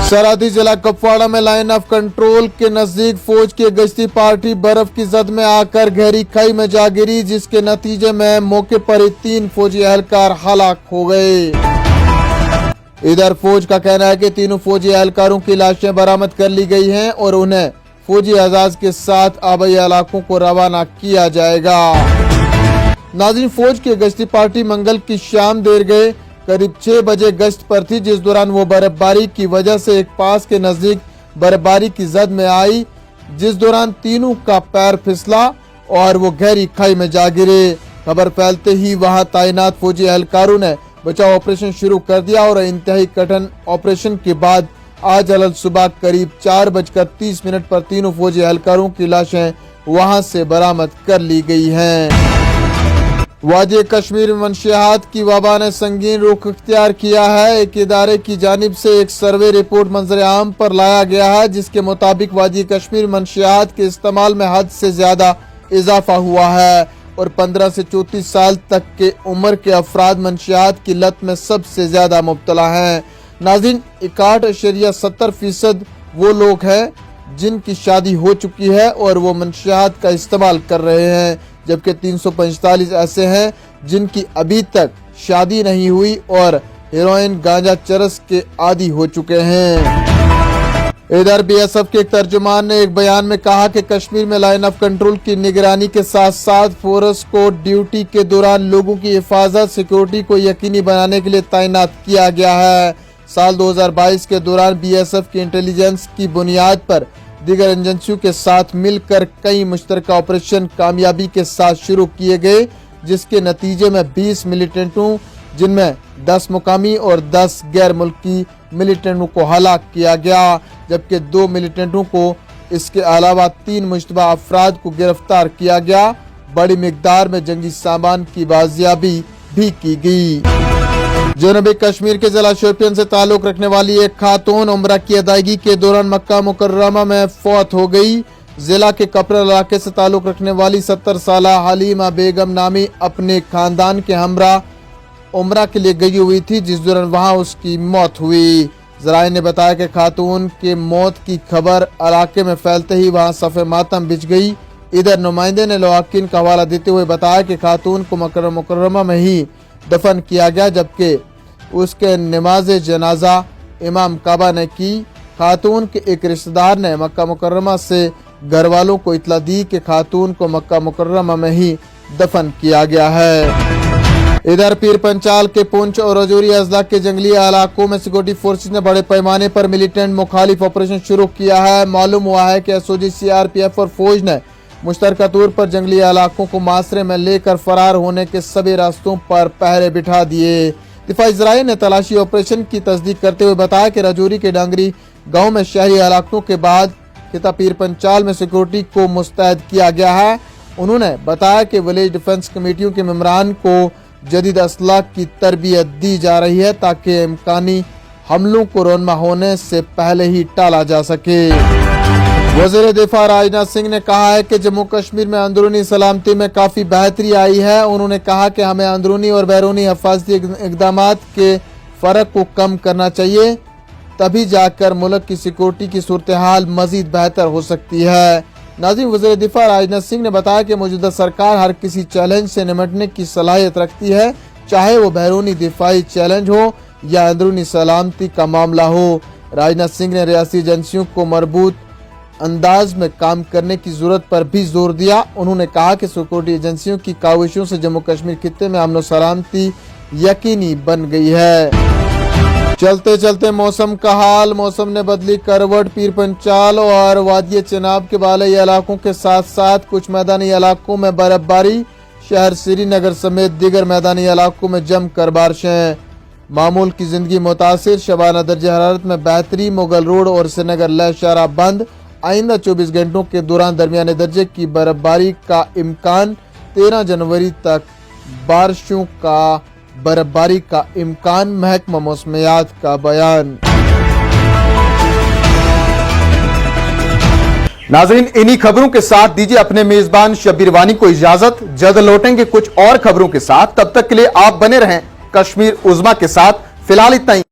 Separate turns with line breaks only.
सरहदी जिला कुपवाड़ा में लाइन ऑफ कंट्रोल के नजदीक फौज की गश्ती पार्टी बर्फ की जद में आकर गहरी खाई में जा गिरी, जिसके नतीजे में मौके पर ही 3 फौजी एहलकार हलाक हो गए। इधर फौज का कहना है कि तीनों फौजी एहलकारों की लाशें बरामद कर ली गई हैं और उन्हें फौजी एजाज के साथ आबाई इलाकों को रवाना किया जाएगा। नाज़रीन, फौज की गश्ती पार्टी मंगल की शाम देर गए करीब 6 बजे गश्त पर थी, जिस दौरान वो बर्फबारी की वजह से एक पास के नजदीक बर्फबारी की जद में आई, जिस दौरान तीनों का पैर फिसला और वो गहरी खाई में जा गिरे। खबर फैलते ही वहां तैनात फौजी एहलकारों ने बचाव ऑपरेशन शुरू कर दिया और इंतहाई कठिन ऑपरेशन के बाद आज अलग सुबह करीब 4:30 पर तीनों फौजी एहलकारों की लाशें वहां से बरामद कर ली गई हैं। वादी कश्मीर में मंशियात की वबा ने संगीन रुख इख्तियार किया है। एक इदारे की जानिब से एक सर्वे रिपोर्ट मंजर आम पर लाया गया है, जिसके मुताबिक वादी कश्मीर मंशियात के इस्तेमाल में हद से ज्यादा इजाफा हुआ है और 15 से 34 साल तक के उम्र के अफराद मंशियात की लत में सबसे ज्यादा मुब्तला हैं। नाज़रीन, 61.70% वो लोग हैं जिनकी शादी हो चुकी है और वो मंशियात का इस्तेमाल कर रहे हैं, जबकि 345 ऐसे हैं जिनकी अभी तक शादी नहीं हुई और हेरोइन गांजा चरस के आदी हो चुके हैं। इधर बीएसएफ के एक तर्जुमान ने एक बयान में कहा कि कश्मीर में लाइन ऑफ कंट्रोल की निगरानी के साथ साथ फोर्स को ड्यूटी के दौरान लोगों की हिफाजत सिक्योरिटी को यकीनी बनाने के लिए तैनात किया गया है। साल 2022 के दौरान बीएसएफ की इंटेलिजेंस की बुनियाद पर दीगर एजेंसियों के साथ मिलकर कई मुश्तरका ऑपरेशन कामयाबी के साथ शुरू किए गए, जिसके नतीजे में 20 मिलिटेंटों, जिनमें 10 मुकामी और 10 गैर मुल्की मिलिटेंटों को हलाक किया गया, जबकि 2 मिलिटेंटों को इसके अलावा 3 मुश्तबा अफराद को गिरफ्तार किया गया। बड़ी मिकदार में जंगी सामान की बाजियाबी भी की गई। जनूबी कश्मीर के जिला शोपियान से ताल्लुक रखने वाली एक खातून उम्रा की अदायगी के दौरान मक्का मुकर्रमा में फौत हो गई। जिला के कपरा इलाके से ताल्लुक रखने वाली 70 साल हलीमा बेगम नामी अपने खानदान के हमरा उम्रा के लिए गई हुई थी, जिस दौरान वहां उसकी मौत हुई। जराये ने बताया कि खातून के मौत की खबर इलाके में फैलते ही वहां सफ़े मातम बिछ गई। इधर नुमाइंदे ने लवाकिन का हवाला देते हुए बताया कि खातून को मक्का मुकर्रमा में ही दफन किया गया, जबकि उसके नमाज जनाजा इमाम काबा ने की। खातून के एक रिश्तेदार ने मक्का मुकर्रमा से घर वालों को इतला दी कि खातून को मक्का मुकर्रमा में ही दफन किया गया है। इधर पीर पंचाल के पुंछ और रजौरी अजला के जंगली इलाकों में सिक्योरिटी फोर्सेज ने बड़े पैमाने पर मिलिटेंट मुखालिफ ऑपरेशन शुरू किया है। मालूम हुआ है कि एसओजी, सीआरपीएफ और फौज ने मुश्तरका तौर पर जंगली इलाकों को मासरे में लेकर फरार होने के सभी रास्तों पर पहरे बिठा दिए। दिफाई ज़राए ने तलाशी ऑपरेशन की तस्दीक करते हुए बताया कि रजौरी के डांगरी गांव में शहरी इलाकों के बाद खिता पीर पंचाल में सिक्योरिटी को मुस्तैद किया गया है। उन्होंने बताया कि विलेज डिफेंस कमेटियों के मेंबरान को जदीद असलाह की तरबियत दी जा रही है ताकि इम्कानी हमलों को रौनमा होने से पहले ही टाला जा सके। वज़ीर दिफा राजनाथ सिंह ने कहा है कि जम्मू कश्मीर में अंदरूनी सलामती में काफ़ी बेहतरी आई है। उन्होंने कहा कि हमें अंदरूनी और बैरूनी हिफाजती इक़दामात के फ़र्क को कम करना चाहिए, तभी जाकर मुल्क की सिक्योरिटी की सूरत हाल मज़ीद बेहतर हो सकती है। नाज़रीन, वज़ीर दिफा राजनाथ सिंह ने बताया कि मौजूदा सरकार हर किसी चैलेंज से निपटने की सलाहियत रखती है, चाहे वो बैरूनी दिफाई चैलेंज हो या अंदरूनी सलामती का मामला हो। राजनाथ सिंह ने रियासी एजेंसियों को मरबूत अंदाज में काम करने की जरूरत पर भी जोर दिया। उन्होंने कहा कि सिक्योरिटी एजेंसियों की काविशों से जम्मू कश्मीर खित्ते में अमन सलामती यकीनी बन गई है। चलते चलते मौसम का हाल। मौसम ने बदली करवट। पीर पंचाल और वादिय चनाब के बालाई इलाकों के साथ साथ कुछ मैदानी इलाकों में बर्फबारी। शहर श्रीनगर समेत दीगर मैदानी इलाकों में जमकर बारिशें। मामूल की जिंदगी मुतासिर। शबाना दर्ज हरारत में बेहतरी। मुगल रोड और श्रीनगर लह शारा बंद। आइंदा 24 घंटों के दौरान दरमियाने दर्जे की बर्फबारी का इम्कान। 13 जनवरी तक बर्फबारी का इम्कान। महकमा मौसमियात का बयान।
नाज़रीन, इन्हीं खबरों के साथ दीजिए अपने मेजबान शब्बीर वानी को इजाजत। जल्द लौटेंगे कुछ और खबरों के साथ। तब तक के लिए आप बने रहें कश्मीर उज़्मा के साथ। फिलहाल इतना ही।